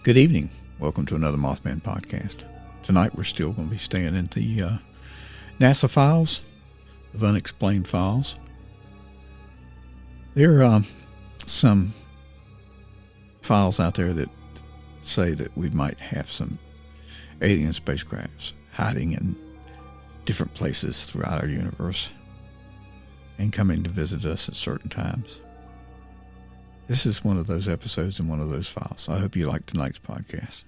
Good evening. Welcome to another Mothman-podcast. Tonight we're still going to be staying in the NASA files of unexplained files. There are some files out there that say that we might have some alien spacecrafts hiding in different places throughout our universe and coming to visit us at certain times. This is one of those episodes and one of those files. I hope you like tonight's podcast.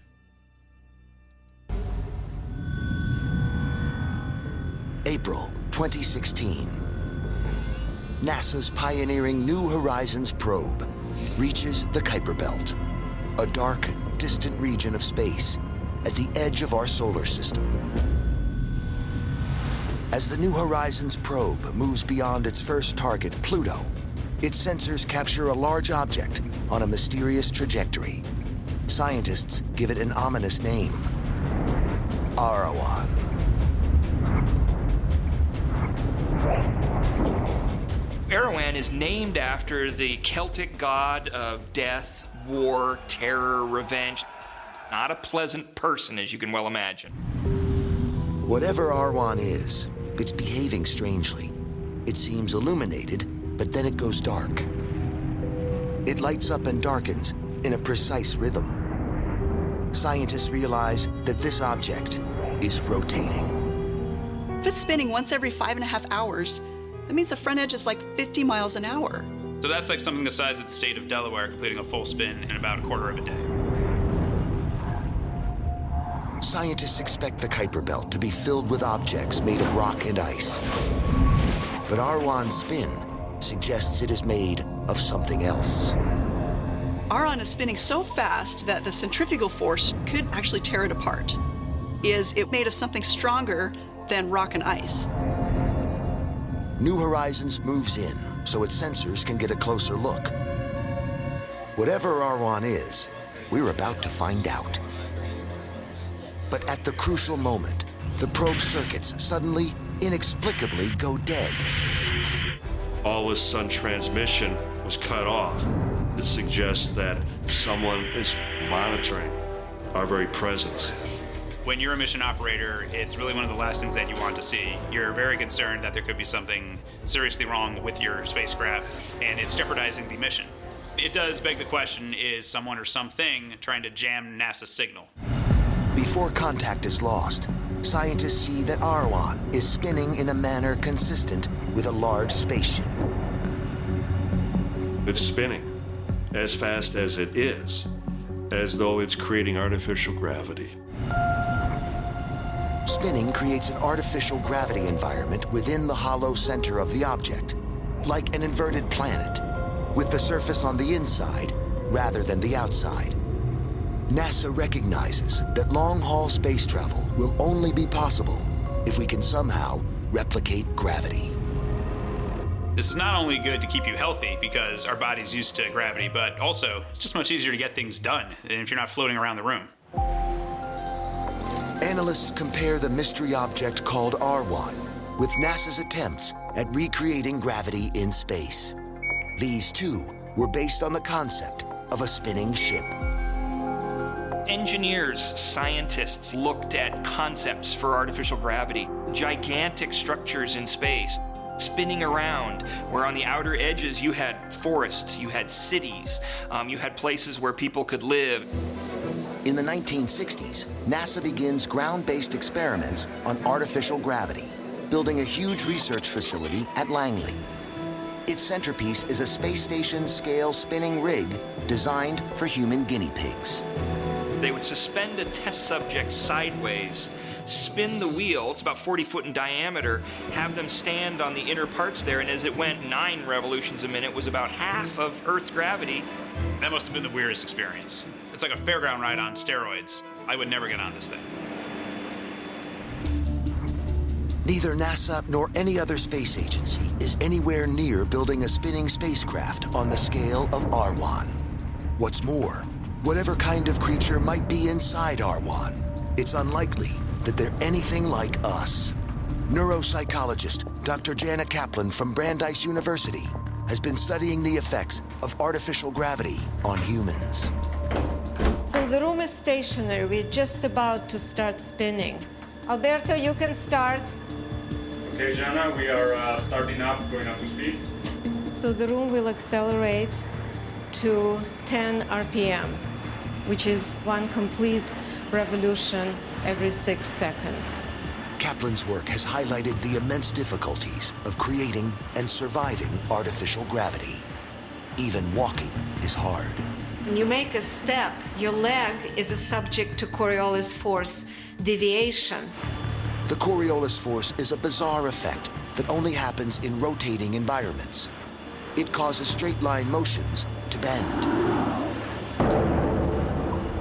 April 2016. NASA's pioneering New Horizons probe reaches the Kuiper Belt, a dark, distant region of space at the edge of our solar system. As the New Horizons probe moves beyond its first target, Pluto, its sensors capture a large object on a mysterious trajectory. Scientists give it an ominous name: Arawan. Arawan is named after the Celtic god of death, war, terror, revenge. Not a pleasant person, as you can well imagine. Whatever Arawan is, it's behaving strangely. It seems illuminated, but then it goes dark. It lights up and darkens in a precise rhythm. Scientists realize that this object is rotating. If it's spinning once every 5.5 hours, that means the front edge is like 50 miles an hour. So that's like something the size of the state of Delaware completing a full spin in about a quarter of a day. Scientists expect the Kuiper Belt to be filled with objects made of rock and ice. But Arawan's spin suggests it is made of something else. Arawan is spinning so fast that the centrifugal force could actually tear it apart. Is it made of something stronger than rock and ice? New Horizons moves in so its sensors can get a closer look. Whatever Arawan is, we're about to find out. But at the crucial moment, the probe circuits suddenly, inexplicably go dead. All of a sudden, transmission was cut off. This suggests that someone is monitoring our very presence. When you're a mission operator, it's really one of the last things that you want to see. You're very concerned that there could be something seriously wrong with your spacecraft, and it's jeopardizing the mission. It does beg the question, is someone or something trying to jam NASA's signal? Before contact is lost, scientists see that Arawan is spinning in a manner consistent with a large spaceship. It's spinning as fast as it is, as though it's creating artificial gravity. Spinning creates an artificial gravity environment within the hollow center of the object, like an inverted planet, with the surface on the inside rather than the outside. NASA recognizes that long-haul space travel will only be possible if we can somehow replicate gravity. This is not only good to keep you healthy because our body's used to gravity, but also it's just much easier to get things done than if you're not floating around the room. Analysts compare the mystery object called Arawan with NASA's attempts at recreating gravity in space. These two were based on the concept of a spinning ship. Engineers, scientists looked at concepts for artificial gravity, gigantic structures in space, spinning around, where on the outer edges you had forests, you had cities, you had places where people could live. In the 1960s, NASA begins ground-based experiments on artificial gravity, building a huge research facility at Langley. Its centerpiece is a space station-scale spinning rig designed for human guinea pigs. They would suspend a test subject sideways, spin the wheel, it's about 40 foot in diameter, have them stand on the inner parts there, and as it went 9 revolutions a minute, was about half of Earth's gravity. That must have been the weirdest experience. It's like a fairground ride on steroids. I would never get on this thing. Neither NASA nor any other space agency is anywhere near building a spinning spacecraft on the scale of Arawan. What's more, whatever kind of creature might be inside Arawan, it's unlikely that they're anything like us. Neuropsychologist Dr. Janet Kaplan from Brandeis University has been studying the effects of artificial gravity on humans. So the room is stationary. We're just about to start spinning. Alberto, you can start. Okay, Jana, we are starting up, going up to speed. So the room will accelerate to 10 RPM, which is one complete revolution every 6 seconds. Kaplan's work has highlighted the immense difficulties of creating and surviving artificial gravity. Even walking is hard. When you make a step, your leg is subject to Coriolis force deviation. The Coriolis force is a bizarre effect that only happens in rotating environments. It causes straight-line motions to bend.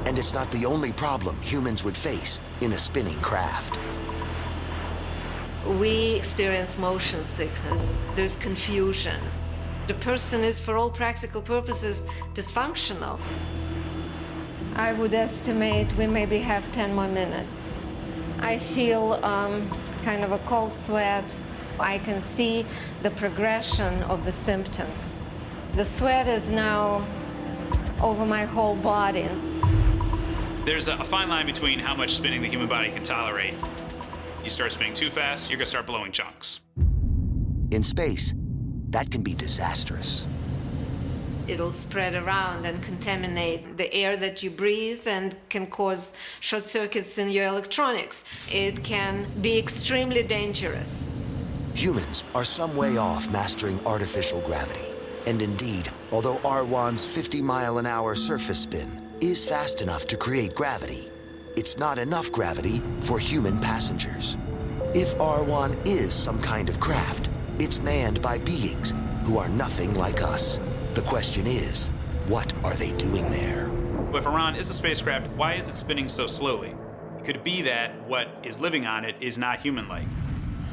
And it's not the only problem humans would face in a spinning craft. We experience motion sickness. There's confusion. The person is, for all practical purposes, dysfunctional. I would estimate we maybe have 10 more minutes. I feel kind of a cold sweat. I can see the progression of the symptoms. The sweat is now over my whole body. There's a fine line between how much spinning the human body can tolerate. You start spinning too fast, you're gonna start blowing chunks. In space, that can be disastrous. It'll spread around and contaminate the air that you breathe and can cause short circuits in your electronics. It can be extremely dangerous. Humans are some way off mastering artificial gravity. And indeed, although R1's 50-mile-an-hour surface spin is fast enough to create gravity, it's not enough gravity for human passengers. If R1 is some kind of craft, it's manned by beings who are nothing like us. The question is, what are they doing there? If Iran is a spacecraft, why is it spinning so slowly? Could it be that what is living on it is not human-like?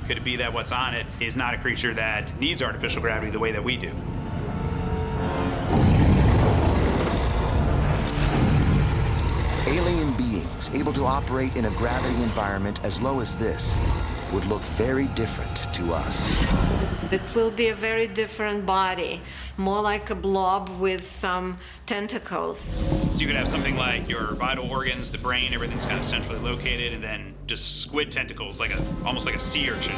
Could it be that what's on it is not a creature that needs artificial gravity the way that we do? Alien beings able to operate in a gravity environment as low as this would look very different to us. It will be a very different body, more like a blob with some tentacles. So you could have something like your vital organs, the brain, everything's kind of centrally located, and then just squid tentacles, almost like a sea urchin.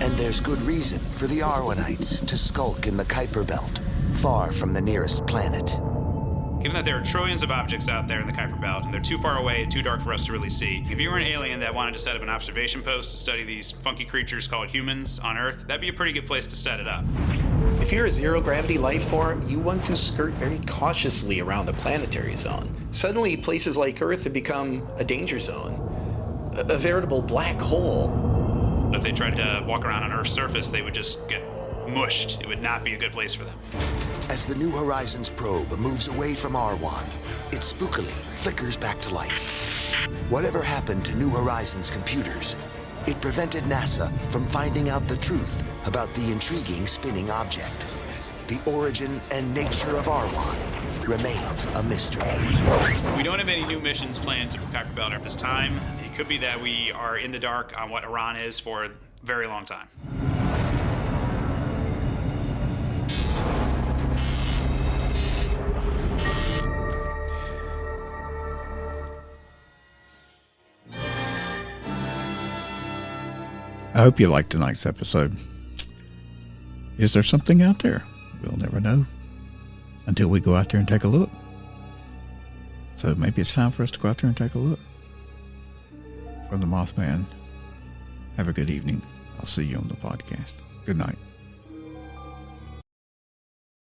And there's good reason for the Arwanites to skulk in the Kuiper Belt, far from the nearest planet. Given that there are trillions of objects out there in the Kuiper Belt, and they're too far away and too dark for us to really see, if you were an alien that wanted to set up an observation post to study these funky creatures called humans on Earth, that'd be a pretty good place to set it up. If you're a zero-gravity life form, you want to skirt very cautiously around the planetary zone. Suddenly, places like Earth have become a danger zone, a veritable black hole. If they tried to walk around on Earth's surface, they would just get mushed. It would not be a good place for them. As the New Horizons probe moves away from R1, it spookily flickers back to life. Whatever happened to New Horizons computers, it prevented NASA from finding out the truth about the intriguing spinning object. The origin and nature of R1 remains a mystery. We don't have any new missions planned to Kuiper Belt at this time. It could be that we are in the dark on what Iran is for a very long time. I hope you liked tonight's episode. Is there something out there? We'll never know until we go out there and take a look. So maybe it's time for us to go out there and take a look. From the Mothman, have a good evening. I'll see you on the podcast. Good night.